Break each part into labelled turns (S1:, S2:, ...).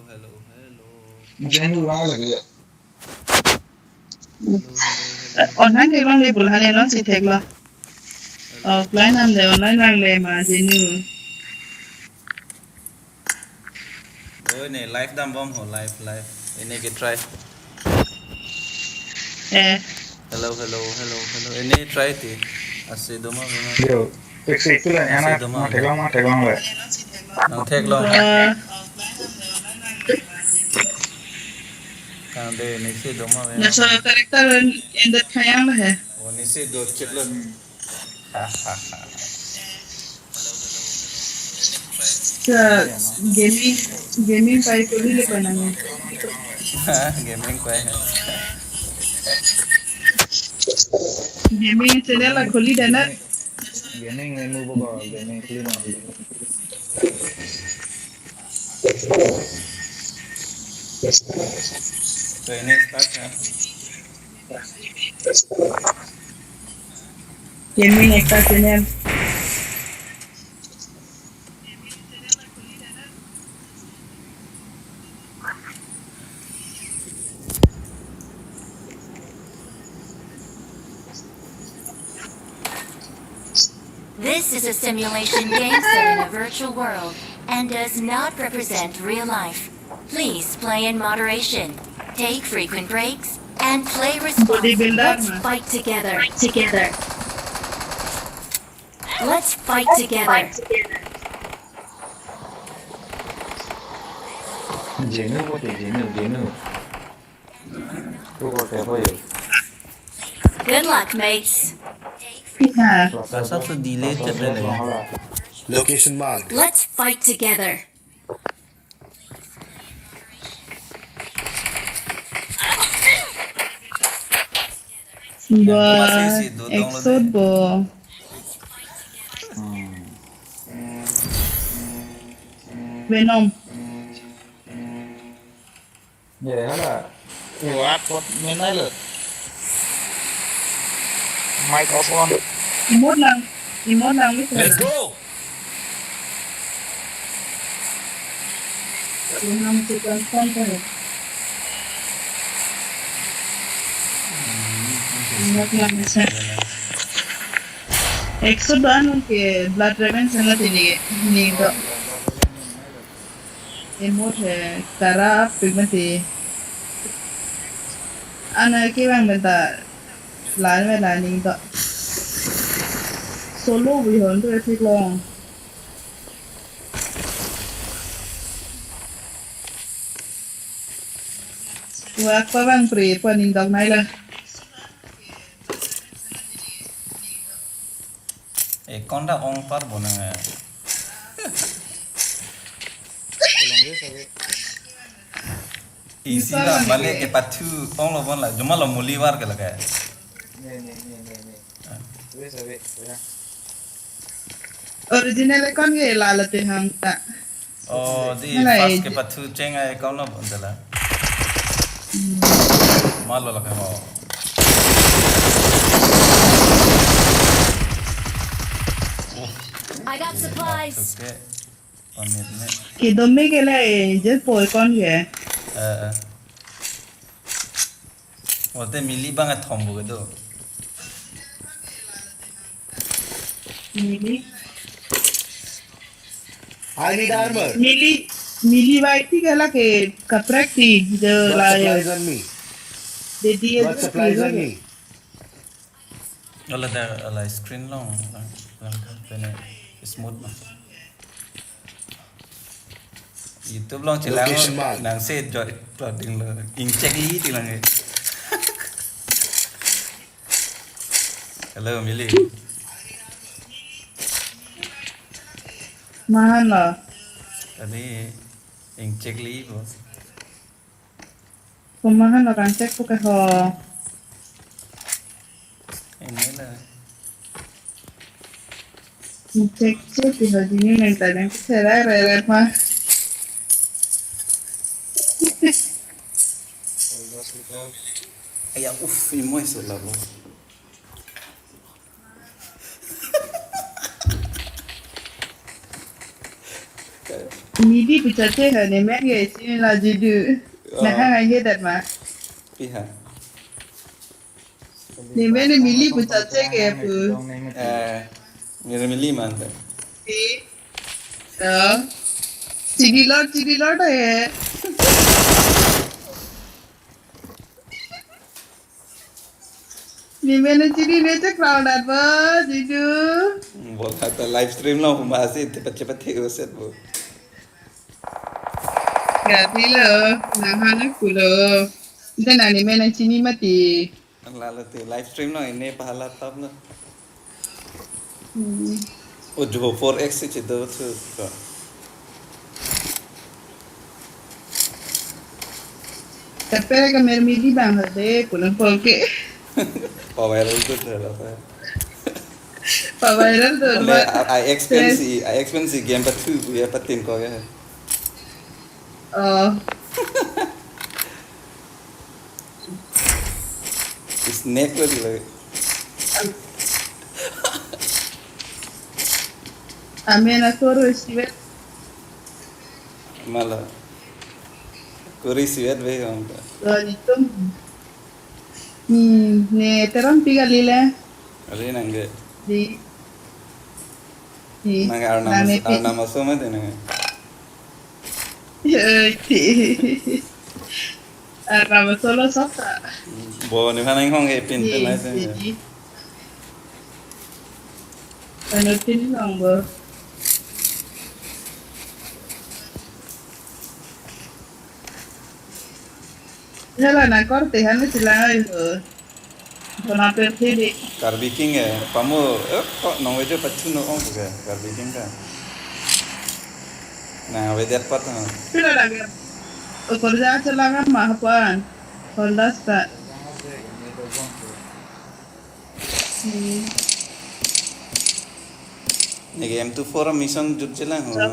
S1: hello, hello.
S2: Genu ra lagi.
S1: Hello, hello, hello.
S3: Online thì con đi bùn hai lên nó chỉ thiệt là
S1: Hello.
S3: offline làm để online làm lề mà Genu
S1: Oh, ini live dam bom ho live. Ini kita try. Hello, hello, hello, hello. Ini try ti. Asih doma memang.
S2: Yo, fix itu lah.
S1: Asih
S2: Anak
S1: doma.
S2: mah tegang lah.
S1: Nang tek lo.
S3: và
S1: Kang de ini sih doma
S3: nhà
S1: memang.
S3: sau character in that khayang là hệ
S1: Oh, ini sih dot cek lo. Hahaha.
S3: sa gaming phải có đi lên này
S1: Gaming quay.
S3: gaming channel là kholi đấy nè
S2: Gaming menu bawa gaming clean lagi.
S1: So ini start ya.
S3: gaming ekta channel
S4: This is a simulation game set in a virtual world and does not represent real life. Please play in moderation, take frequent breaks, and play responsibly.
S3: Bodybuilder
S4: Let's
S3: mà.
S4: fight together. Let's fight together.
S2: Genu có thể Genu. Tôi có thể apa ya?
S4: Good luck, mates.
S3: à
S1: Rasa tu delay cek deh.
S5: Location marked.
S4: Let's fight together.
S3: và exode bo Venom
S2: Vậy là What bên này là microphone.
S3: emote lang biết rồi
S5: go.
S3: Venom chỉ cần con thôi Ingat lang siya. Exode ano ke blood dragon sana ini do. Emote tara pigmenti. Ana ke bang benta lan me lan ini do. Solo vi hon tu thích long. Wa pa bang pre pa ning dog nai la.
S1: Konda ong par bona. Isi lah balik ke patu ong lo bon lah. Cuma lo muli war ke lagi.
S3: Original kon ke lalate hang ta.
S1: Oh, di
S3: Malay.
S1: pas ke patu ceng ay kau lo bon lah. Malo lah kau.
S4: I got supplies.
S1: Okay. Pamit ni.
S3: Ki domme ke la je poi kon ke.
S1: Wote mili banget thombo ke tu.
S5: I need armor.
S3: Mili white ti ke la ke kaprak ti je la
S5: Got supplies on me.
S3: de dia
S5: Got supplies on me.
S1: Kalau dah screen long, kena smooth mah. YouTube long cilang
S5: Location mark.
S1: nang set jod ding lo, check li tilang ni. Hello Mili.
S3: Mahal lah.
S1: Tadi check li bos.
S3: Kumahan orang cek po ho.
S1: Ini lah.
S3: Cek di sini nang tadang saya rere mah.
S1: Ayah ini mau isolah bos.
S3: Mili pucace ne merge sini la jidu. Nah, ngai hedat ma.
S1: Pihak.
S3: Ne mene mili pucace ke pu.
S1: Milih mana?
S3: Ti. Cidi lot hai. Ne mene cidi ne cek crowd apa jidu.
S1: Bola ta live stream lah masih cepat-cepat uset bu.
S3: Gati lo, nah hana kulo. Ita na ne mene cini mati.
S1: Lalu tu live stream lah ini pahala top lah. Oh juga 4x sih itu tu.
S3: Tapi ka mer mili bang hade pulang polke.
S1: Power itu tu lah.
S3: Pabairan tu.
S1: I expensive game patu ya patin kau ya.
S3: Oh,
S1: Snake lagi lah.
S3: amen akoro siwet.
S1: Malah. Kuri siat be orang tu.
S3: Itu. Ne terang piga lila
S1: Ada nangge.
S3: di. Di.
S1: Nangge nama sama tu nangge.
S3: Nama solo sota.
S1: Bawa ni mana yang hong pin tu lah sih.
S3: Ano tini lang ba? Hala na korte hanu sila ngayon. Kona pertedi.
S1: Karbiking ya, kamu kok nongwe je patu nong juga karbiking kan. Nah, wedet pat ha.
S3: Pila lagi. O korja chala nga mahapan. Holdasta.
S1: Ni game tu for mission jut chela ho ta.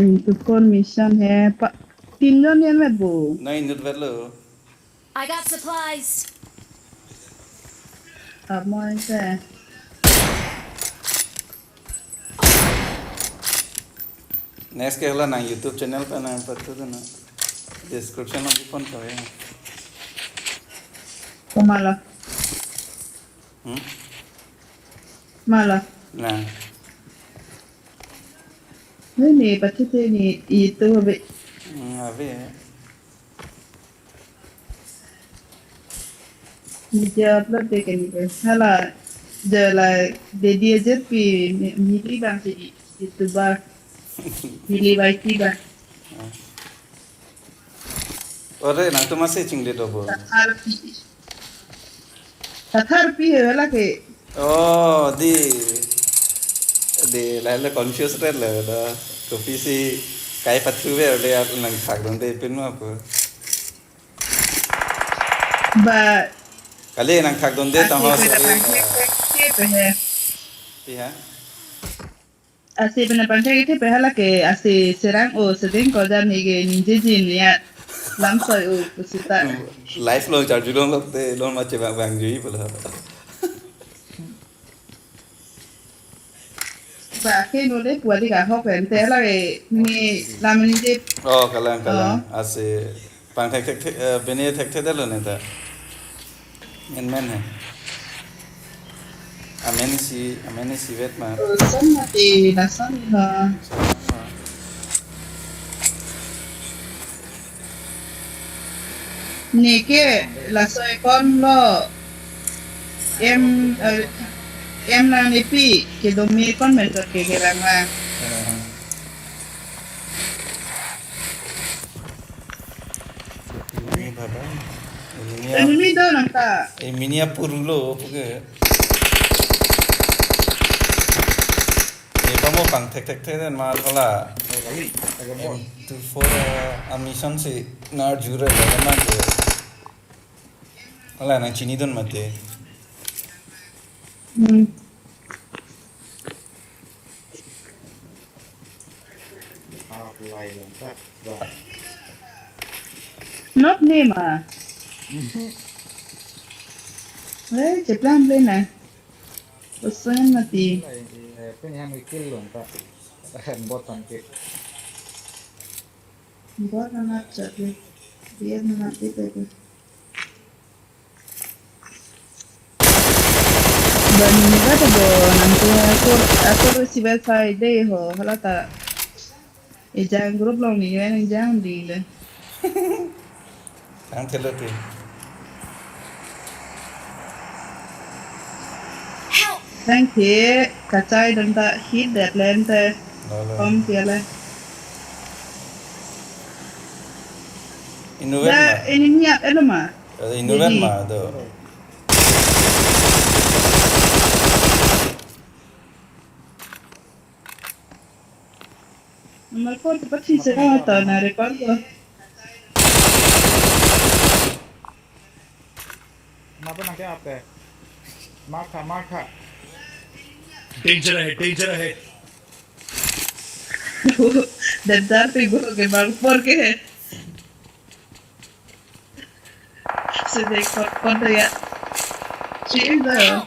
S3: Itu kon mission hai. 3 John yan met bo.
S1: Nai nut velo.
S4: I got supplies.
S3: Amoy sa.
S1: Next ke hela na YouTube channel pa na patu tu na. Description में भी phone करे.
S3: Kumala. Mala.
S1: Nah,
S3: Ni patete ni itu be.
S1: abe.
S3: Dia upload deh kan ni. Hala. Jala dedi aja pi mili bang si itu ba. Mili baik ba.
S1: Ore na tu masih cing dia dobo.
S3: Tathar pi hala ke.
S1: Oh, di lalu confused rel lah. Kopi si kai patu be le nang thak don de pin ma apa.
S3: Ba
S1: Kali nang thak don de ta ho se. Iya.
S3: Así pena pancha que te hala que así serán o se den cosa ni que ni jin ya lamsa o pusita.
S1: Life lo charge long lok te long ma che bang ji pula.
S3: Ba que no le puede ga ho pen te hala que ni la meni de
S1: Oh, kalang. Ase pang thak bene thak the dalo ne ta. Men hai. Ameni si vet ma.
S3: son mati la son ha. Ni que la soy con lo em la ni pi que dormir con me que la ma.
S1: Ini baba.
S3: Ini do nang ta.
S1: Ini purulo puke. Ini kamu pang tek dan mal kala. Tu for mission si nar jure lama ke. Kala nang chini don mate.
S3: Not name ah. Ceplan lên nè. Pesan mati.
S2: Ini yang kill loh, Pak. Bot tangkip.
S3: Buat anak jadi. Dia mati tadi. Bani kata bo nanti aku receive side deh ho. Hala tak. Jangan grup long ni jangan deal.
S1: Ang telote.
S3: Thank you. Kacai dan tak hit deadline teh. Om tiada.
S1: Inuven
S3: Dah
S1: ma.
S3: ini niat mah.
S1: Inuven
S3: Jadi.
S1: ma do.
S3: Nomor 4 cepat sih saya tahu narik aku.
S2: Kenapa nangkep apa? Maka.
S5: Danger ahead.
S3: Dan tapi gue ke Malpor ke. Sedek foto ya. Sudah.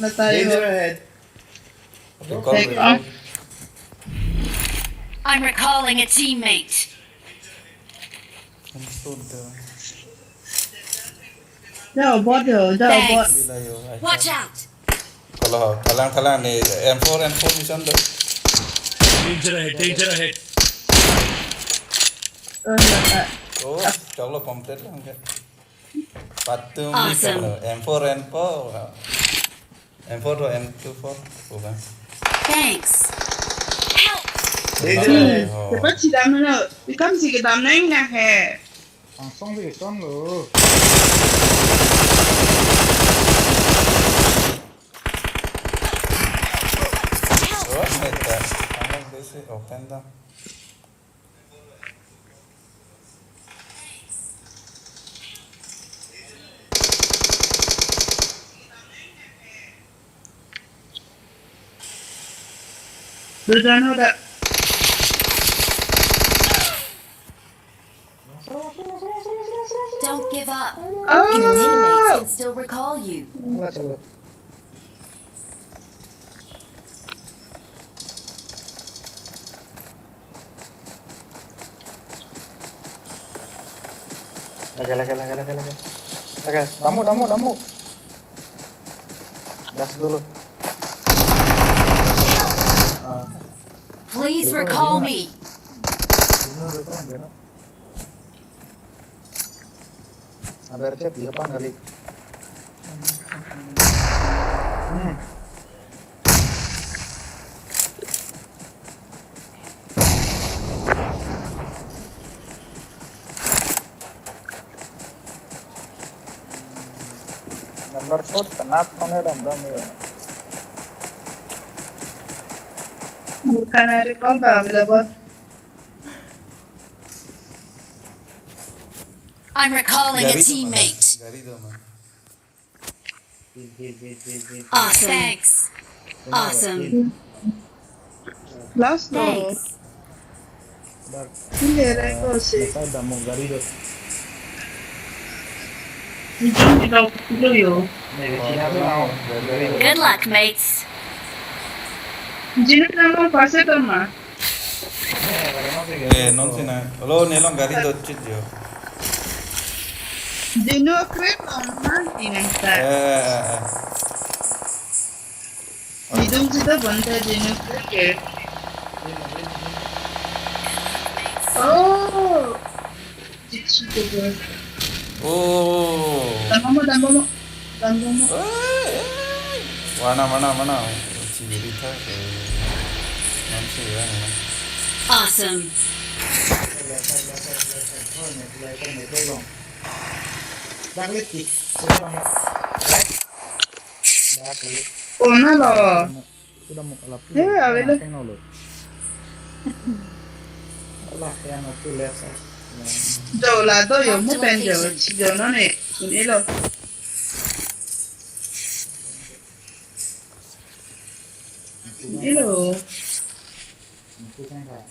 S3: Natayo.
S5: Danger ahead.
S3: Take off.
S4: I'm recalling a teammate.
S3: Jauh bot.
S4: Thanks.
S1: Layo.
S4: Watch out!
S1: Kalau talang ni M4 mission do.
S5: Danger ahead.
S3: Nata.
S1: Oh, chalo complete lang ke. Patung
S4: Awesome.
S1: M4 to M24 bukan.
S4: Thanks. Help!
S5: Danger ahead.
S3: Cepat sih damai. Ikam sih kita neng nak he.
S2: Langsung sih, son lo.
S1: Oh, neta. Anong besi open dah.
S3: Berjalan udah.
S4: Don't give up. Your
S3: Oh.
S4: teammates can still recall you.
S2: Enggak coba. Lagi. Damu. Gas dulu.
S4: Please recall me.
S2: Ada RC di depan kali. Nomor shot kenapa nih dam ya?
S3: Bukan hari kompa bila bot.
S4: I'm recalling a teammate.
S1: Garido man.
S4: Awesome. Thanks. Awesome.
S3: Last to.
S4: Thanks.
S3: Hindi rin ko si.
S2: Saya udah mau garido.
S3: Hindi daw tuloy yo.
S2: Nih, Cina tuh mau garido.
S4: Good luck, mates.
S3: Hindi na naman pasa to ma.
S1: Non sina. Lo nelong garido chidyo.
S3: Genu crep naman tinenta. Hidung kita banta Genu crep ke. Oh. Jitsu to go.
S1: Oh.
S3: Tama mo.
S1: Mana. Ciri ta. Non sih ya.
S4: Awesome.
S2: Daklit.
S3: Oh na lo.
S2: Sudah mau kelap.
S3: Abelo.
S2: Allah yang aku lihat saya.
S3: Jo la do yo mo pen jo. Jo no ne. Ini lo. Ini lo.
S2: Itu kan kak.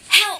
S4: Help!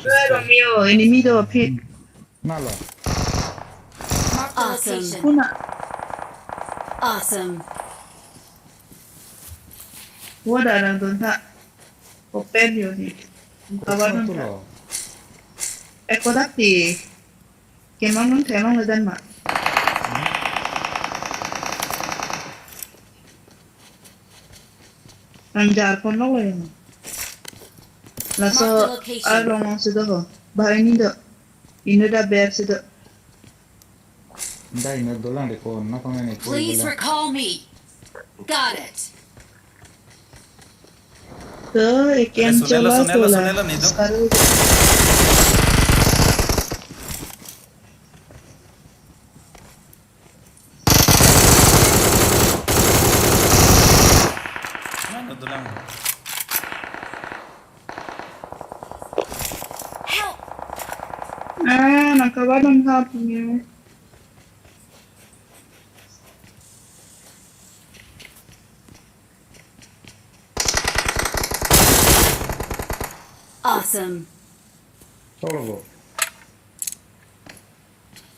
S3: Lo mio enemigo pit.
S2: Nala.
S4: Mark the location.
S3: Una.
S4: Awesome.
S3: Wada lang doon sa open yun eh. Ang tawanan
S2: Ito
S3: ka.
S2: lo.
S3: Eko dati. Kemang nung na dan ma. Nanjar pun lo yun. Laso
S4: Mark the location.
S3: along ang sudah ko. Bahay nido. Ino da bear sudah.
S2: Dai na dolan de ko na kami ni.
S4: Please recall me. Got it.
S3: So, ikem
S1: Sunelo,
S3: chala
S1: sunelo,
S3: ko
S1: sunelo, nido.
S3: Sekarang
S1: Ano to lang?
S4: Help.
S3: nakawalan ka punya.
S4: Awesome.
S2: Solo go.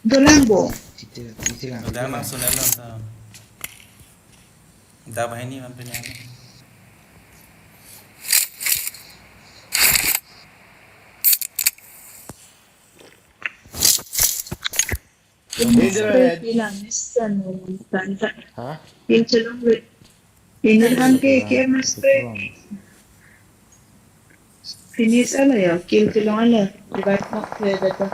S3: Dolambo.
S2: Cici kan.
S1: Udah mang sunelo ta. Da bahay ni man pinya.
S3: Bilang misan tanta.
S2: Ha?
S3: Yung chalong Pinirhan ke mas pre. Finish ala ya, kill chalong ala. Divide mo kaya dito.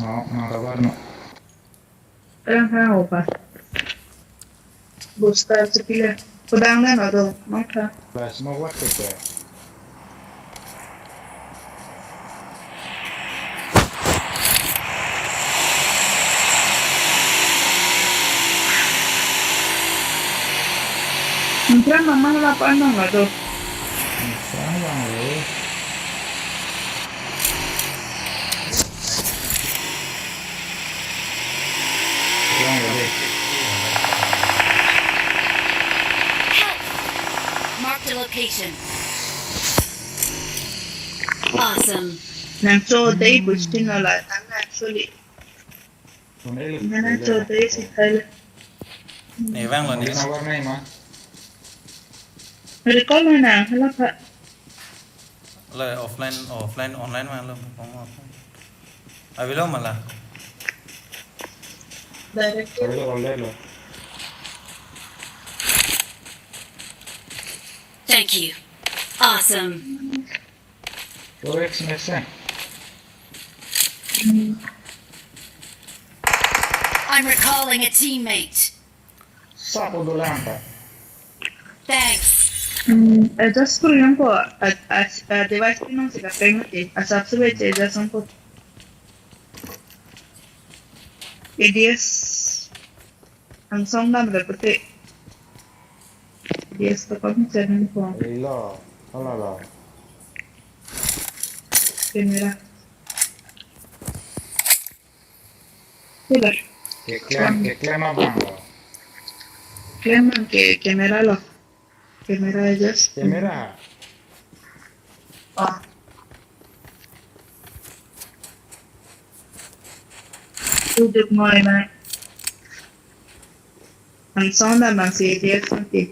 S2: No, no.
S3: Parang hao pa. Buscar sa pila. Pudang na no do. Maka.
S2: Plus no what ke.
S3: Mungkin mama lapan na nga do.
S2: Saan bang lo? Yang lo.
S4: Mark the location. Awesome.
S3: Nang so day gusto na la. Ang actually.
S2: Sunelo.
S3: Nang so day si Kyle.
S1: Ni vang lo ni.
S2: Ni warna ni mah.
S3: Recall mo na. Hala pa.
S1: Lo offline online man lo. Avilo mala.
S3: Directly.
S2: Olelo.
S4: Thank you. Awesome.
S2: Correct mesen.
S4: I'm recalling a teammate.
S2: Sapo dolan ta.
S4: Thanks.
S3: Adjust ko lang po. Device ko nung sila penalty. Asap sa wait, adjust lang po. ADS. Ang song na magpapati. ADS pa kami sa rin po.
S2: Ilo. Hala.
S3: Camera. Sila.
S2: Keklaim abang lo.
S3: Claman que camera lo. Camera adjust.
S2: Kamera.
S3: Ah. Duduk mo na. Ang song naman si ADS nanti.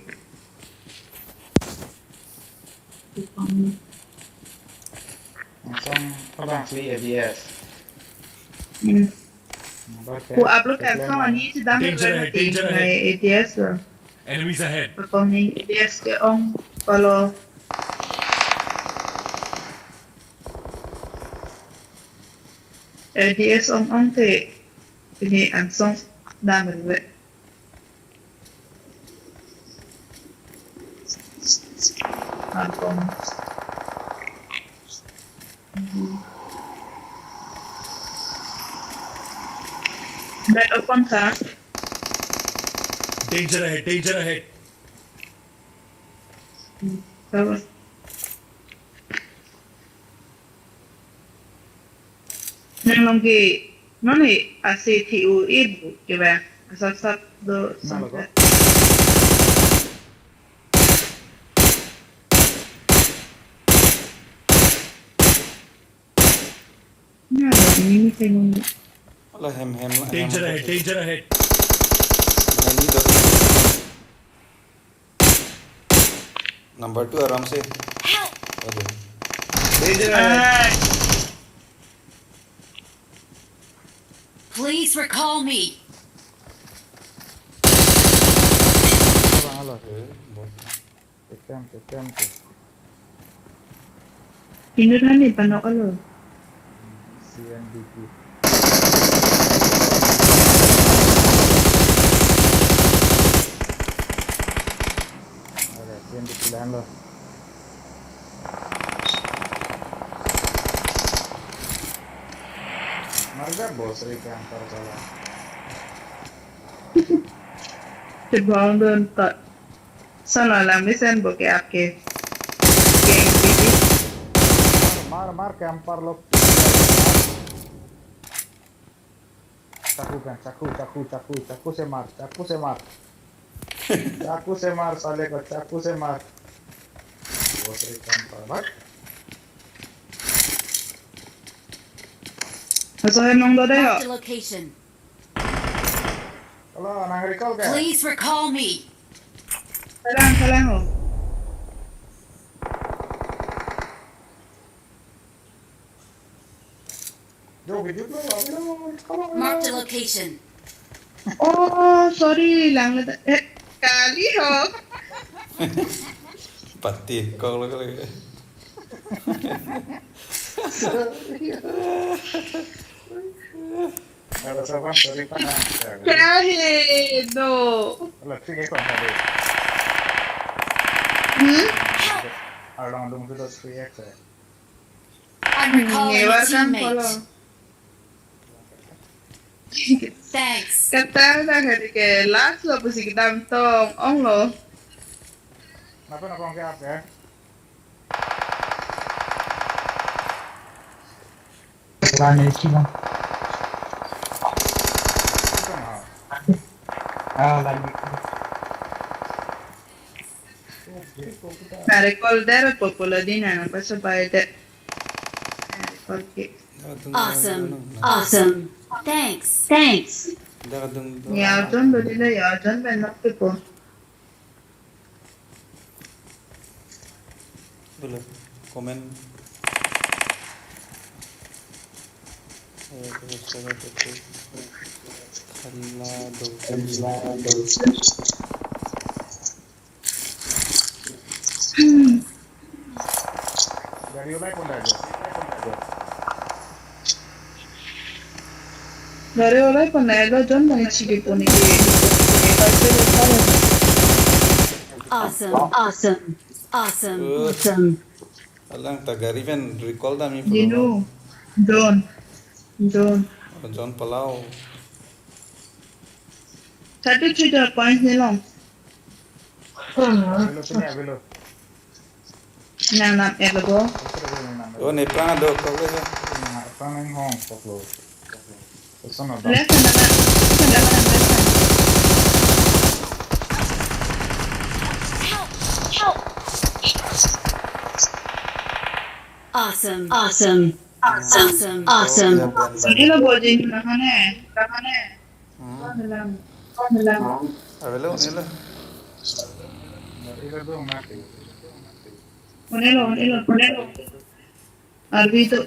S2: Langsung abang si ABS.
S3: Ku upload ang song ni si dami
S5: Danger ahead.
S3: may ADS lo.
S5: Enemies ahead.
S3: Performing ADS ke on kalau ADS on te ini ang song dami le. Album. Back open ka.
S5: Danger ahead. Danger ahead.
S3: Tapos. Nang longgi, nani ACTU ibu, kira asap-asap do sampai. Ini mesti nunggu.
S1: Lah hem lah.
S5: Danger ahead. Danger ahead.
S1: नहीं तो number 2 आराम से
S5: Danger ahead.
S4: Please recall me.
S2: Halo. Tekan.
S3: Tinuran ni panok lo.
S2: CNDP. Oke, CNDP lahan lo. Marga bos Rika antar jalan.
S3: Terbang don tak. Sana lah mesen boke आपके geng ini.
S2: मार camper लोग चाकू से मार साले को चाकू से मार बहुत सही कैंपर भाग
S3: Masa emang dah dah.
S4: Marked a location.
S2: kalau nang recall ke
S4: Please recall me.
S3: Salang ho.
S2: जो video kalau
S4: Marked a location.
S3: Oh, sorry lang kali ho.
S1: पत्ती कॉल कर
S2: ada siapa sorry kan
S3: Kahit no.
S2: lah sige ko na deh along dum itu 3x
S4: I'm recalling a
S3: Ngewasan polo.
S4: teammate. Thanks.
S3: Kata na kali ke last lo pusi kita tong ong lo.
S2: Kenapa nak kongsi apa ya?
S6: Lani silang. Lagi.
S3: Na recall dera popular din na paso pa ite. Recall ke.
S4: Awesome. Thanks.
S3: Yajan bolila yajan ben nakke ko.
S1: बोलो comment खल्ला दो
S2: Dari ulai pun dah aja.
S3: Dari olay pa na elo jon na chigi po ni ke.
S4: Awesome.
S1: अल्लाह तगारी पेन रिकॉल दा मी
S3: Genu. John.
S1: John पलाओ
S3: 33 points ni long.
S2: Belum punya belum.
S3: Nang elo go.
S1: ओ Nipah दो call जा
S2: Apa neng hong kok lo. Pesan ada.
S3: Left na.
S4: Awesome.
S3: Ilo bo Genu na hane. Nalang.
S1: अवेलो नीला
S2: Dari itu mati.
S3: Onelo. Arbito.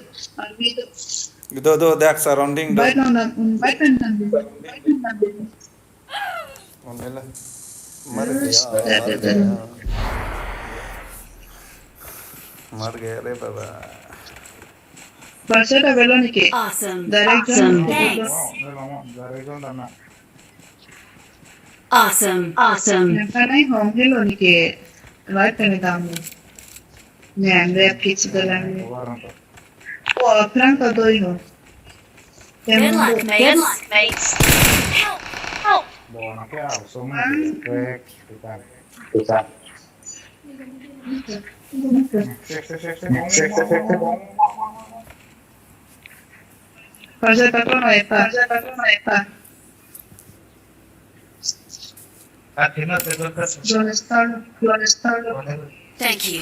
S1: दो देख surrounding दो
S3: Bait na.
S1: नीला मर गया रे बाबा
S3: Basta ta velo ni ke.
S4: Awesome.
S3: Direct
S4: Thanks.
S2: Wow, ini lama dari itu dah nak.
S4: Awesome.
S3: Nakanay home hello ni ke. Right pa ni tamu. Nyan rep kitsi ko lang ni.
S2: Keluar untuk.
S3: Oh, plan ka doy ho.
S4: Good luck, mates.
S2: Bawa naknya langsung. Cek kita. Cek.
S3: Basta ta ko na eta. Don't start.
S4: Thank you.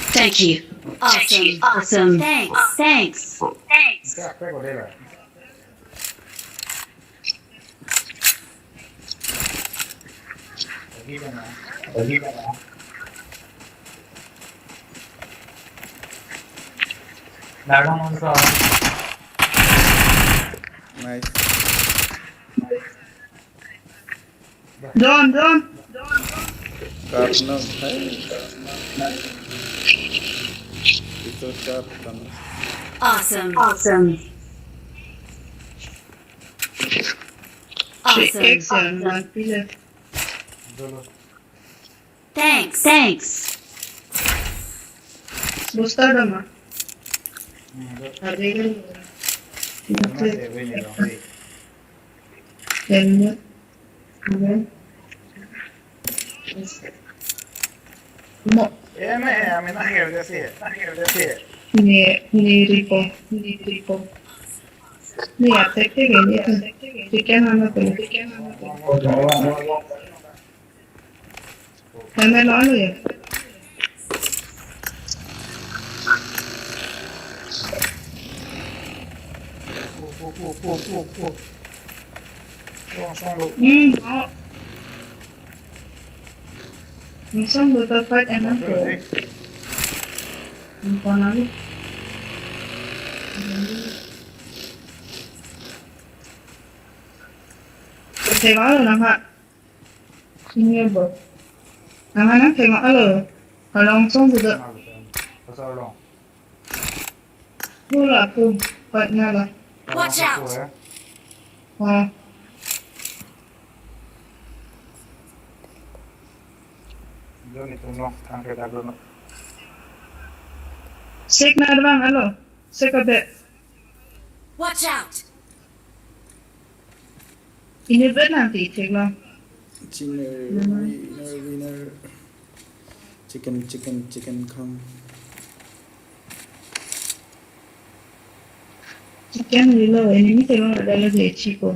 S4: Awesome. Thanks.
S2: Cek kau deh lah.
S6: Dalam masa
S1: Nice.
S3: Drone.
S1: Card na. Hey. Ito card ka na.
S4: Awesome.
S3: X yan, one pillar.
S4: Thanks.
S3: Booster naman. Sabi ko. Helmet. Okay. Mo. Ni ripo. Ni attack ke gani tu. Chicken mana tu? Helmet on ya. Oh. Misal betul fight enak tu. Bukan lagi. Tengok lo nampak. Ini apa? Nampak tengok lo. Kalau langsung betul. Pula aku fightnya lah.
S4: Watch out.
S3: Oh. Sek na bang alo. Sek abe.
S4: Watch out.
S3: Ini bet nanti cek lah.
S1: Winner. Chicken come.
S3: Chicken lilo ini tengok ada lagi chico.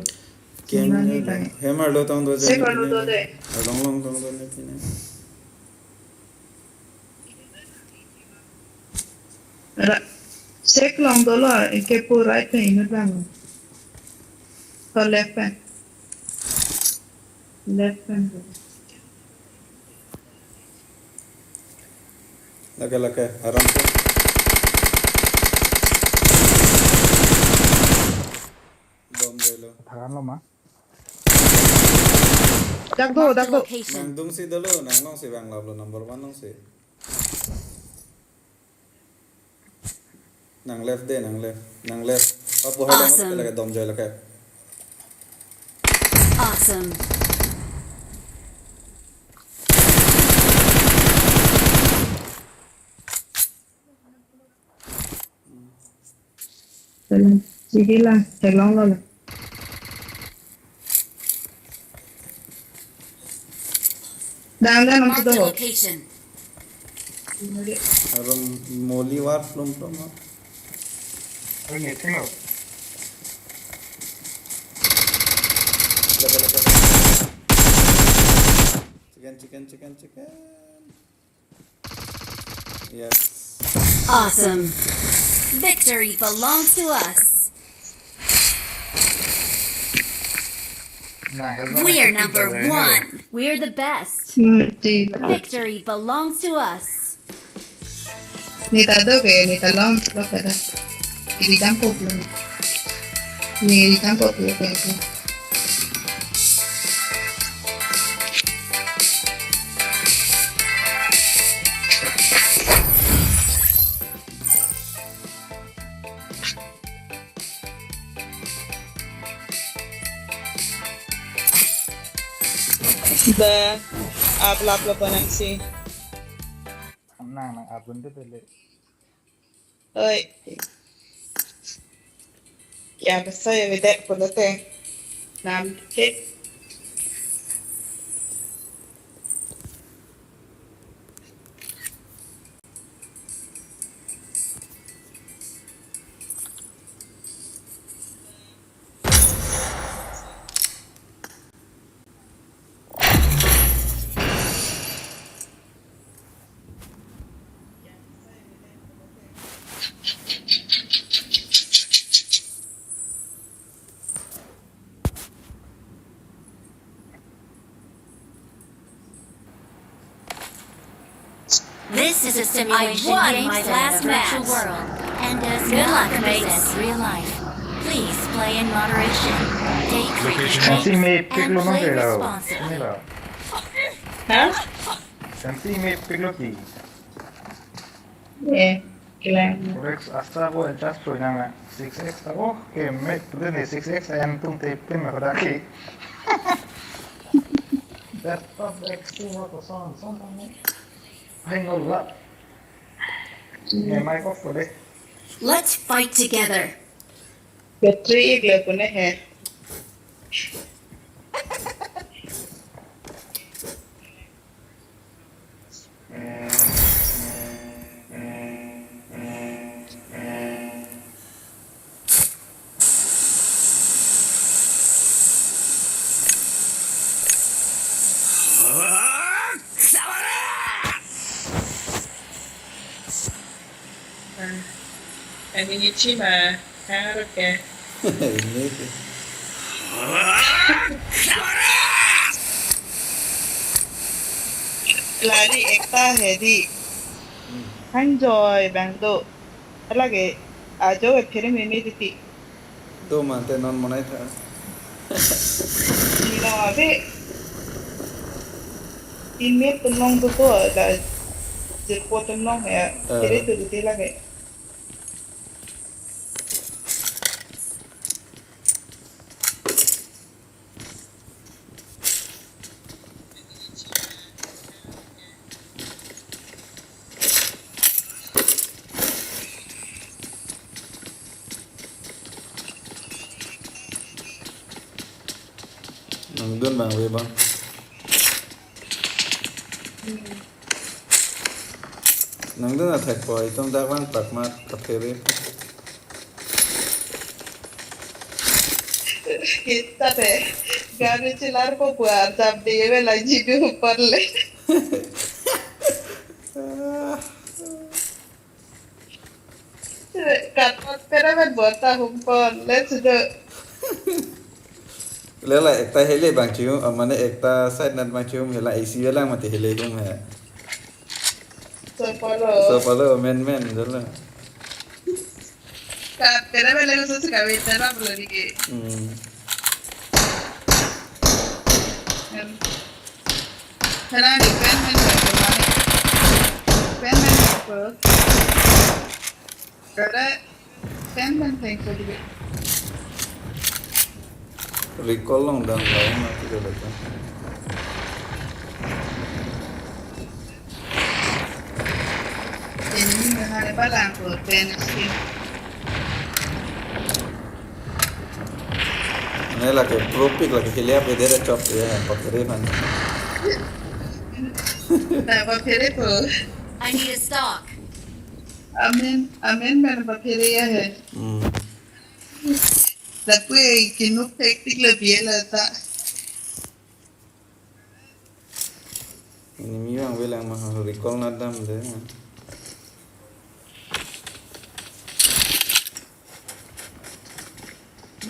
S1: Hammer lo tong do
S3: Sek alu do de.
S1: long tong do ne pine.
S3: Sek long do lo ke pu right pe ini bang. Ke left pe.
S1: Laka aram se. Bom delo.
S3: Dak do.
S4: Location.
S1: Nang dung si dalo nang nong si bang lablo number 1 nong si. Nang left. Apo hai
S4: Awesome.
S1: laka dom jai laka.
S4: Awesome.
S3: Sige lang, cek long lo. Dang nam
S4: Mark
S3: tu
S4: the
S3: do.
S4: location.
S1: Aram moli war plum. Laka. Chicken. Yes.
S4: Awesome. Victory belongs to us. We're number 1. We're the best.
S3: Ti.
S4: Victory belongs to us.
S3: Ni tado ke ni talong lo kada. Di tampo lo. Ni tampo lo ke. The aplap lo pa si. Oi. Ya basta ya vede por te. Nam ke.
S4: This is a simulation
S7: won
S4: game
S7: my
S4: set
S7: last
S4: in a virtual
S7: match.
S4: world and does
S7: Good
S4: not
S7: luck,
S4: represent
S7: mates.
S4: real life. Please play in moderation. Take frequent
S2: Sensi made
S4: breaks and
S2: piccolo non
S4: play
S2: credo.
S4: responsibly.
S3: Hả?
S2: Sensi made piccolo key.
S3: Nè, kìa.
S2: Rex hasta go adjust to nama 6x oh que make the 6x and tum te prima pada ki. That top Rex team what was on something. Hang on up. Yeah, mic off for it.
S7: Let's fight together.
S3: Battery एक लेको ने है. Anh như chi mà ha rồi kìa.
S1: Ini sih.
S3: Lari ekta है दी. Hanjoy bang do. Lagi ajo ke फिर में मेरी थी.
S1: Tuh mantai non monai tha.
S3: Nila abe. Ini tulong tu tu ada. Jadi tulong ya. Jadi tu tu lagi.
S1: Nangdun bang we bang. Nangdun attack boy tong dak bang tak mat kapere.
S3: Kita deh. Garu cilar ko buat jam dia bela jidu ऊपर ले. Kata तेरा मैं बोलता हूँ पर let's do.
S1: Lela ekta hele bang cium, amane ekta side nat bang cium hela isi bela mati hele dum he. So
S3: So
S1: palo men jala.
S3: kata तेरा मैं लेको सोच कभी तेरा बोल के. Karena di pen apa? Karena pen apa juga.
S1: Recall long dang lain mati jala kan.
S3: Ini menghadapi balang ke pen skin.
S1: Nela ke propik lagi hele apa dera chop ya pakere man.
S3: Nah, papere po.
S7: I need a stock.
S3: Amen mana papere ya है. Tapi kinu teknik lebih lah tak.
S1: Ini miang bilang mah recall nadam deh.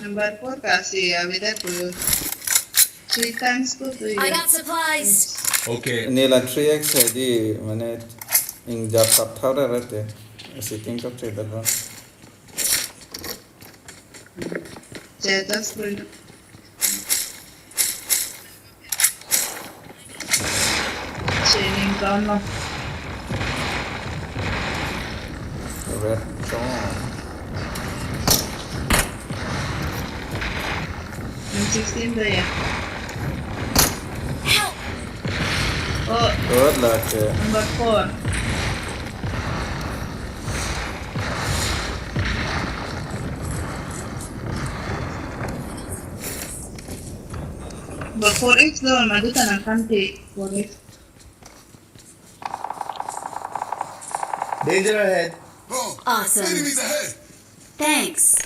S3: Number 4 kasih ya beda po. 3 times po tu
S7: I
S3: ya.
S7: got supplies.
S5: Okay.
S1: Ini lah 3x है जी मैंने इन जब तब था रहते sitting कब से दरबार
S3: Cetas po. Training ground lah.
S1: red cong
S3: Yang 16 tu ya.
S7: Help!
S3: Oh,
S1: good lah ke
S3: number 4. Number 4x doon, madu tanang kanti. 4x.
S5: Danger ahead.
S7: Awesome. Thanks.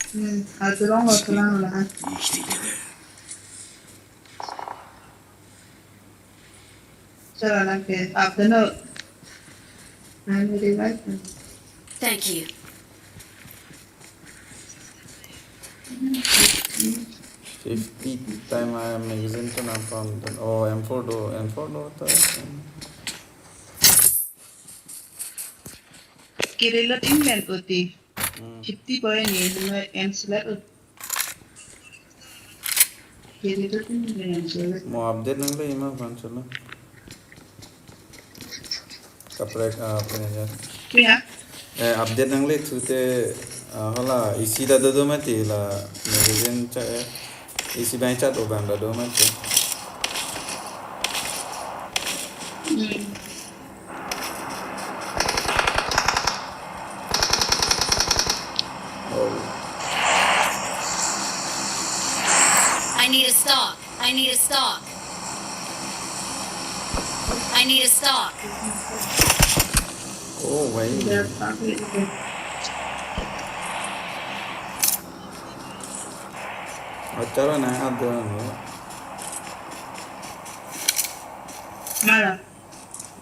S3: Atulong lahat. Chala lang ke. After no. I'm really right.
S7: Thank you.
S1: Fifty time I magazine to na from oh M4 do होता है
S3: Kirillot England uti. 50 point ni and select ut. Kirillot England select.
S1: mau update nang le ima kan chalo kaprek apa ni ya
S3: Kya?
S1: update nang le tu te hala isi da do mati la magazine cha isi bank chat o bang da do mati oh
S7: I need a stock. I need a stock. I need a stock.
S1: oh wait
S3: Dia pakai itu.
S1: acara na ada no
S3: Malah.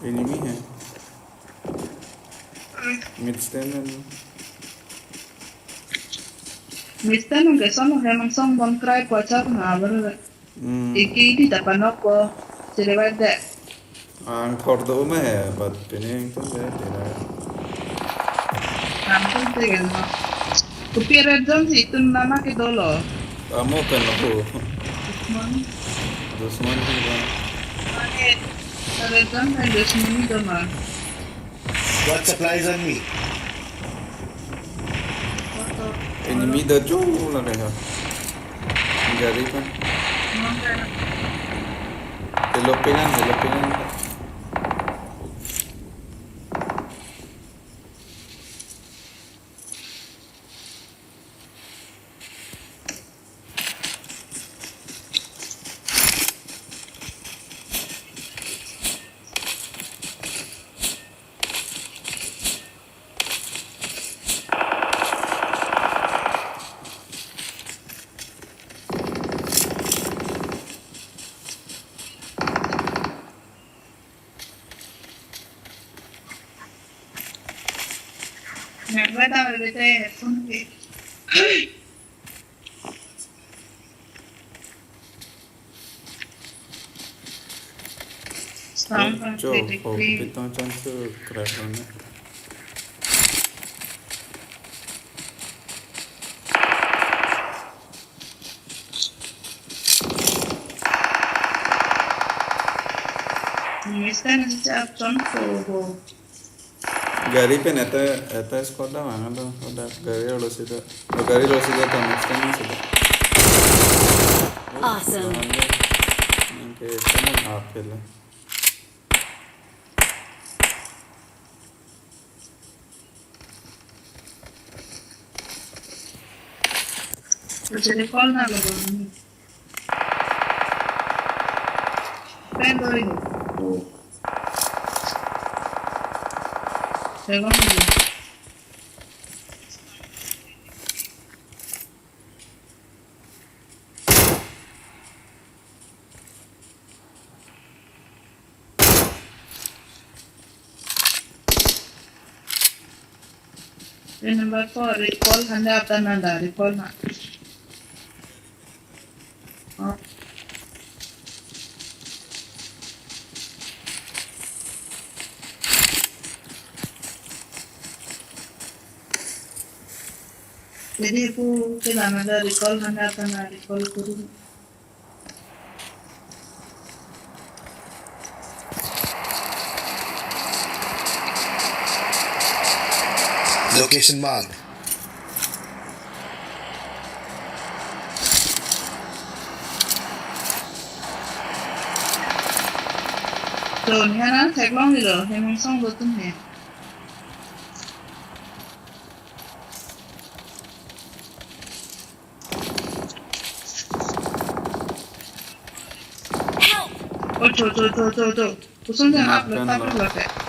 S1: enemy hai mid stand
S3: Mista nung kesana memang song bon cry kuacar ngabar. Iki di depan apa? Jadi ada.
S1: ang thor do me but tene to de tera
S3: Nampun tu kan. Kupira jam si itu nama ke dolo.
S1: amo pen lo
S3: Mana?
S1: dusman ki ba
S3: Ada jam kan jasmani doma.
S5: Got supplies on me.
S1: enemy da jo la reha gari kan hello pengan
S3: Nak ada betul phone ke. Sampai
S1: jo ho
S3: degree.
S1: piton chance crack on
S3: Mista nanti cakap contoh.
S1: gari pen eta squad da mangalo oda gari lo sida ta next time sida
S7: Awesome.
S1: ninke sama apela
S3: Jadi call na logo. Pendo ini. Segundo. Number 4, recall handa apa nanda, recall na. Oh. Jadi aku kailangan na recall handa apa na, recall ko rin.
S5: Location marked.
S3: So, niya na, check lang nila, memang song button niya.
S7: Help!
S3: Oh, Pusong niya nga, lapit.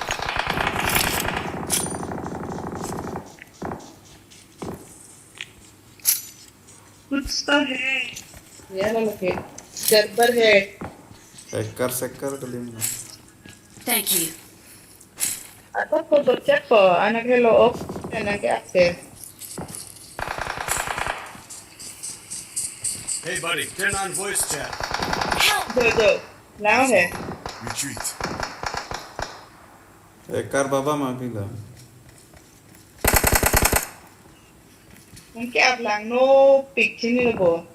S3: कुछ तो है यार लगे जब्बर है
S1: Sekkar kelim.
S7: Thank you.
S3: apa foto cek po anak hello off anak aktif
S5: Hey buddy, turn on voice chat.
S7: Help!
S3: do lao है
S5: Retreat.
S1: Sekkar baba mapila.
S3: Mungkin ablang no pick sini lo bo.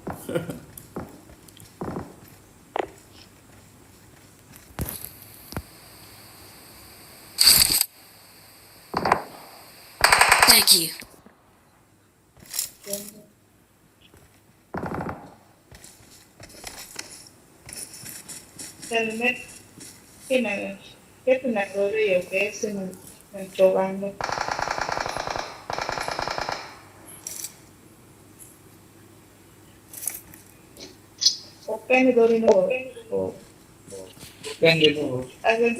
S7: Thank you.
S3: Helmet cái này rồi đi cái xin mình cho ăn luôn. Open the door in the wall.
S2: Open the door.
S3: Again,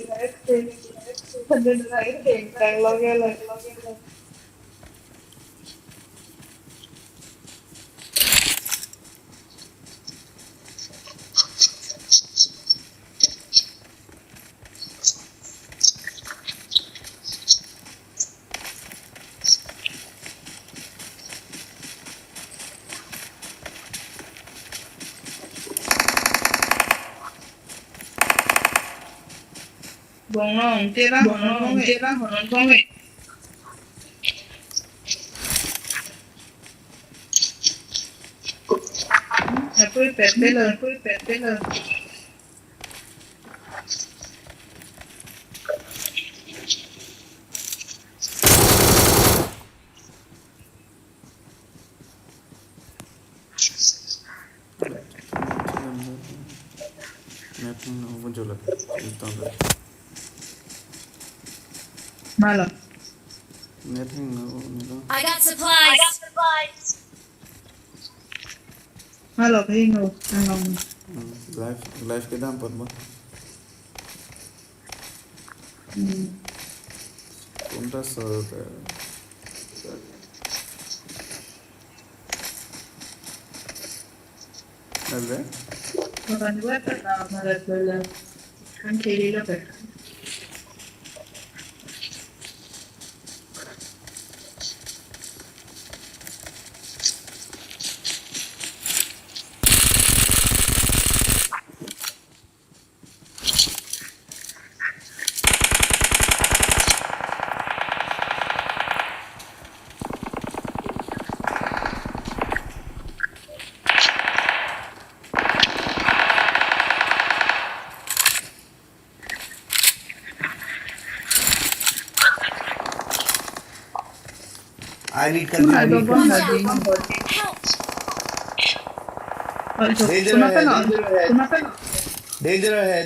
S3: and then the right thing, like log in. Bông non, tira honon con vậy. Tôi pet lên.
S1: Mapping muncul lagi. Ditambah.
S3: Malah.
S1: Mapping
S7: I got supplies.
S3: Malah hingo, anong.
S1: live ke dalam pot bah. Kontra serta. Ada?
S3: Orang juga tak malah bela. Kan kiri lah kan.
S5: I need
S3: Ada
S5: consumables.
S3: bom lagi. Kenapa?
S5: Danger ahead.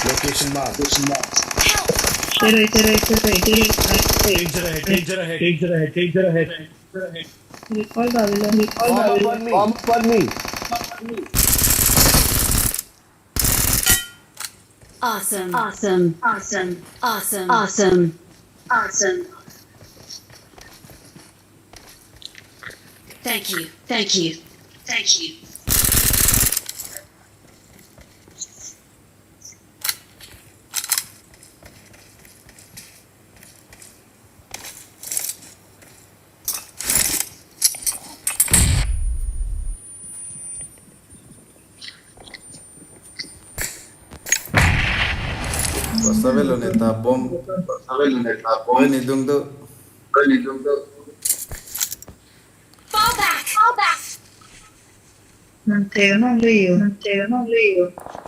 S5: Location mark.
S3: Tere.
S6: Danger ahead.
S3: Recall डाल
S5: Bomb upon me.
S7: Awesome. Thank you.
S1: Pasabelo neta bom. Ini dung tu.
S7: Fall back.
S3: Mantega não leio.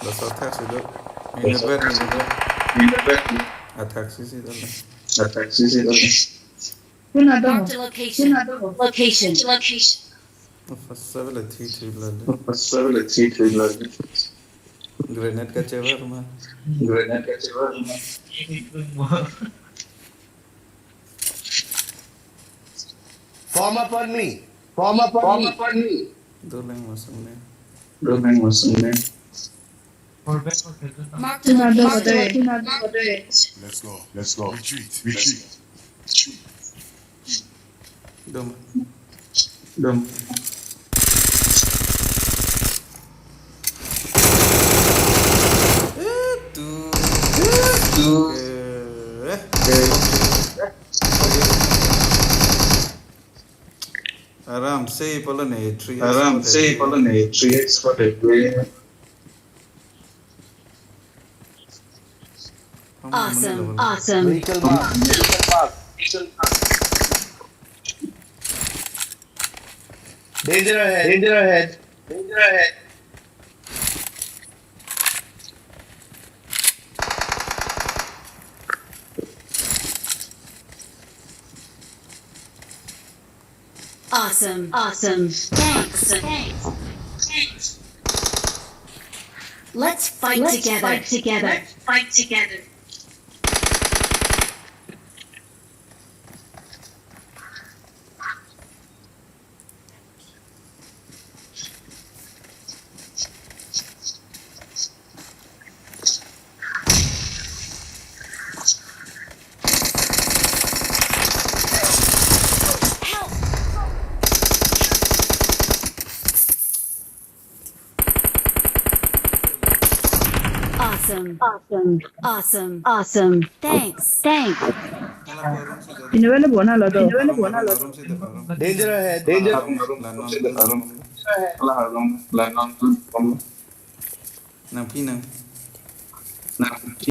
S1: Bas attack sih tu. Ini ber. Attack sih tu.
S3: Pun ada.
S7: Marked a location. Location.
S1: Pasabelo thi lagi. Grenade ka cewa rumah.
S5: Form upon me.
S1: Doleng masuk ni.
S7: Marked
S3: Pun
S7: a
S3: ada
S7: location.
S8: Let's go. Retreat.
S1: Dom. आराम से पलन है 3x पर है
S7: Awesome. Awesome.
S5: Vehicle mark. Danger ahead.
S7: Awesome. Awesome. Thanks. Let's fight together. Awesome. Thanks.
S3: Inevele bona lo do.
S5: Danger ahead.
S1: Nang pinang.